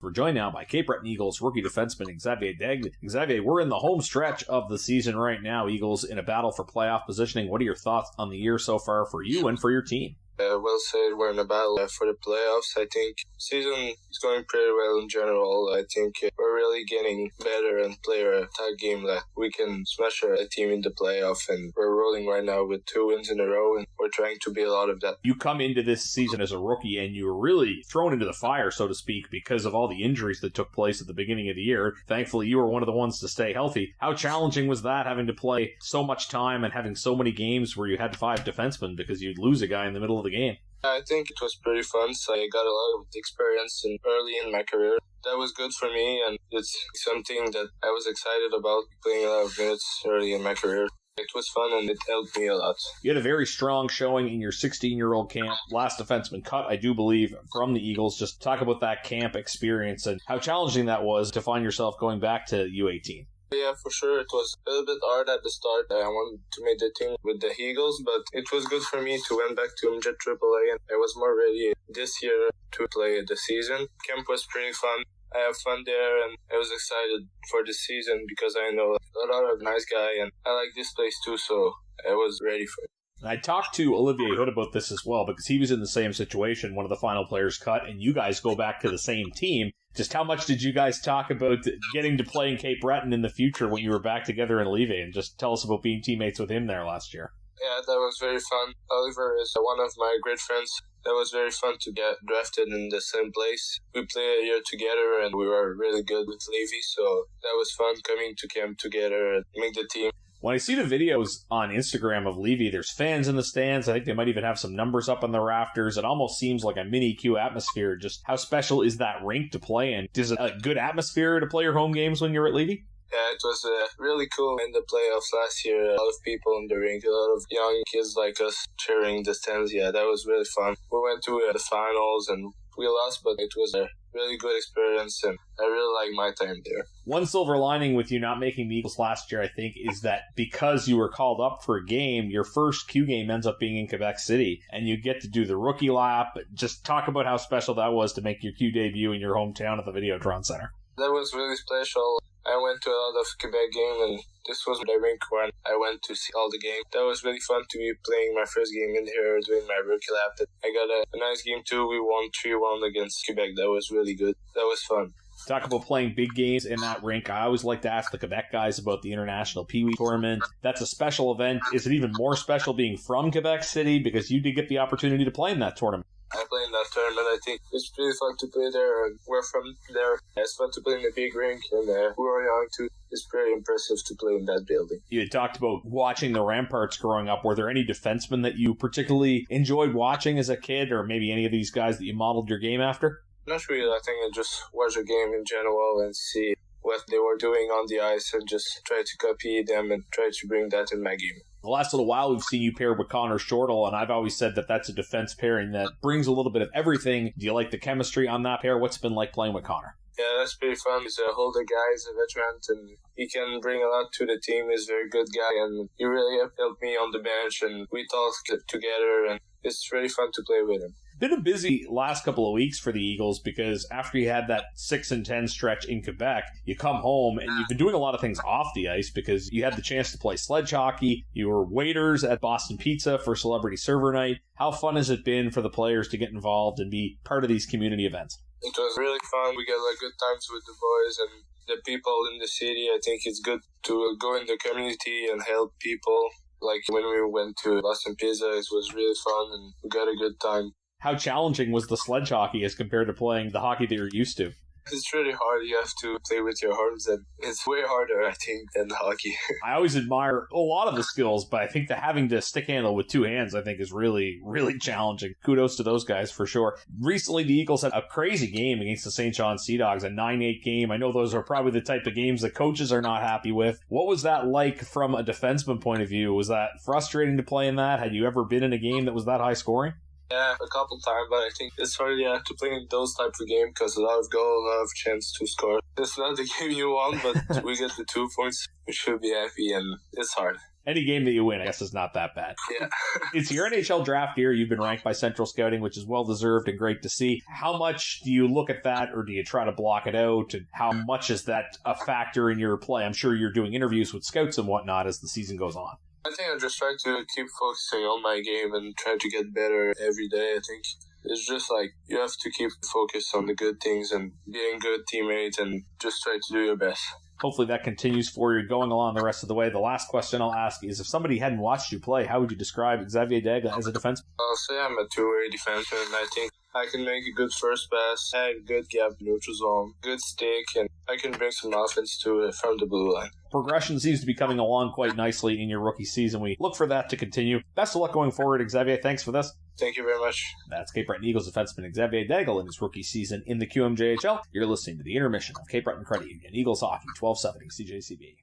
We're joined now by Cape Breton Eagles rookie defenseman Xavier Daigle. Xavier, we're in the home stretch of the season right now. Eagles in a battle for playoff positioning. What are your thoughts on the year so far for you and for your team? Well said. We're in a battle for the playoffs. I think season is going pretty well in general. I think we're really getting better and play a tight game that we can smash a team in the playoff. And we're rolling right now with 2 wins in a row, and we're trying to build out of that. You come into this season as a rookie, and you were really thrown into the fire, so to speak, because of all the injuries that took place at the beginning of the year. Thankfully, you were one of the ones to stay healthy. How challenging was that, having to play so much time and having so many games where you had 5 defensemen because you'd lose a guy in the middle of the game? I think it was pretty fun. So I got a lot of experience early in my career. That was good for me, and it's something that I was excited about, playing a lot of minutes early in my career. It was fun, and it helped me a lot. You had a very strong showing in your 16-year-old camp. Last defenseman cut, I do believe, from the Eagles. Just talk about that camp experience and how challenging that was to find yourself going back to U18. Yeah, for sure. It was a little bit hard at the start. I wanted to make the team with the Eagles, but it was good for me to went back to QMJHL, and I was more ready this year to play the season. Camp was pretty fun. I have fun there, and I was excited for the season because I know a lot of nice guys, and I like this place too, so I was ready for it. I talked to Olivier Hood about this as well, because he was in the same situation, one of the final players cut, and you guys go back to the same team. Just how much did you guys talk about getting to play in Cape Breton in the future when you were back together in Levy? And just tell us about being teammates with him there last year. Yeah, that was very fun. Oliver is one of my great friends. That was very fun to get drafted in the same place. We played a year together, and we were really good with Levy, so that was fun coming to camp together and make the team. When I see the videos on Instagram of Levy, there's fans in the stands. I think they might even have some numbers up on the rafters. It almost seems like a mini Q atmosphere. Just how special is that rink to play in? Is it a good atmosphere to play your home games when you're at Levy? Yeah, it was really cool in the playoffs last year. A lot of people in the rink, a lot of young kids like us cheering the stands. Yeah, that was really fun. We went to the finals and we lost, but it was a really good experience, and I really like my time there. One silver lining with you not making the Eagles last year, I think, is that because you were called up for a game, your first Q game ends up being in Quebec City, and you get to do the rookie lap. Just talk about how special that was to make your Q debut in your hometown at the Videotron Center. That was really special. I went to a lot of Quebec games, and this was the rink when I went to see all the games. That was really fun to be playing my first game in here, doing my rookie lap. I got a nice game too. We won 3-1 against Quebec. That was really good. That was fun. Talk about playing big games in that rink. I always like to ask the Quebec guys about the International Peewee tournament. That's a special event. Is it even more special being from Quebec City because you did get the opportunity to play in that tournament? I play in that tournament. I think it's pretty fun to play there, and we're from there. It's fun to play in a big rink, and we were young too. It's pretty impressive to play in that building. You had talked about watching the Ramparts growing up. Were there any defensemen that you particularly enjoyed watching as a kid, or maybe any of these guys that you modeled your game after? Not really. I think I just watch the game in general and see what they were doing on the ice and just try to copy them and try to bring that in my game. The last little while, we've seen you paired with Connor Shortell, and I've always said that that's a defense pairing that brings a little bit of everything. Do you like the chemistry on that pair? What's it been like playing with Connor? Yeah, that's pretty fun. He's a older guy, he's a veteran, and he can bring a lot to the team. He's a very good guy, and he really helped me on the bench, and we talk together, and it's really fun to play with him. Been a busy last couple of weeks for the Eagles because after you had that 6-10 stretch in Quebec, you come home and you've been doing a lot of things off the ice because you had the chance to play sledge hockey. You were waiters at Boston Pizza for Celebrity Server Night. How fun has it been for the players to get involved and be part of these community events? It was really fun. We got good times with the boys and the people in the city. I think it's good to go in the community and help people. Like when we went to Boston Pizza, it was really fun and we got a good time. How challenging was the sledge hockey as compared to playing the hockey that you're used to? It's really hard. You have to play with your arms, and it's way harder, I think, than hockey. I always admire a lot of the skills, but I think that having to stick handle with 2 hands, I think, is really, really challenging. Kudos to those guys for sure. Recently, the Eagles had a crazy game against the St. John Sea Dogs, a 9-8 game. I know those are probably the type of games that coaches are not happy with. What was that like from a defenseman point of view? Was that frustrating to play in that? Had you ever been in a game that was that high scoring? Yeah, a couple times, but I think it's hard to play in those types of games because a lot of goal, a lot of chance to score. It's not the game you want, but we get the 2 points. We should be happy, and it's hard. Any game that you win, I guess, is not that bad. Yeah. It's your NHL draft year. You've been ranked by Central Scouting, which is well-deserved and great to see. How much do you look at that, or do you try to block it out? And how much is that a factor in your play? I'm sure you're doing interviews with scouts and whatnot as the season goes on. I think I just try to keep focusing on my game and try to get better every day, I think. It's just like you have to keep focused on the good things and being good teammates and just try to do your best. Hopefully that continues for you going along the rest of the way. The last question I'll ask is, if somebody hadn't watched you play, how would you describe Xavier Daigle as a defenseman? I'll say I'm a two-way defenseman, and I think I can make a good first pass, have a good gap neutral zone, good stick, and I can bring some offense to it from the blue line. Progression seems to be coming along quite nicely in your rookie season. We look for that to continue. Best of luck going forward, Xavier. Thanks for this. Thank you very much. That's Cape Breton Eagles defenseman Xavier Daigle in his rookie season in the QMJHL. You're listening to the intermission of Cape Breton Credit Union Eagles Hockey, 1270 CJCB.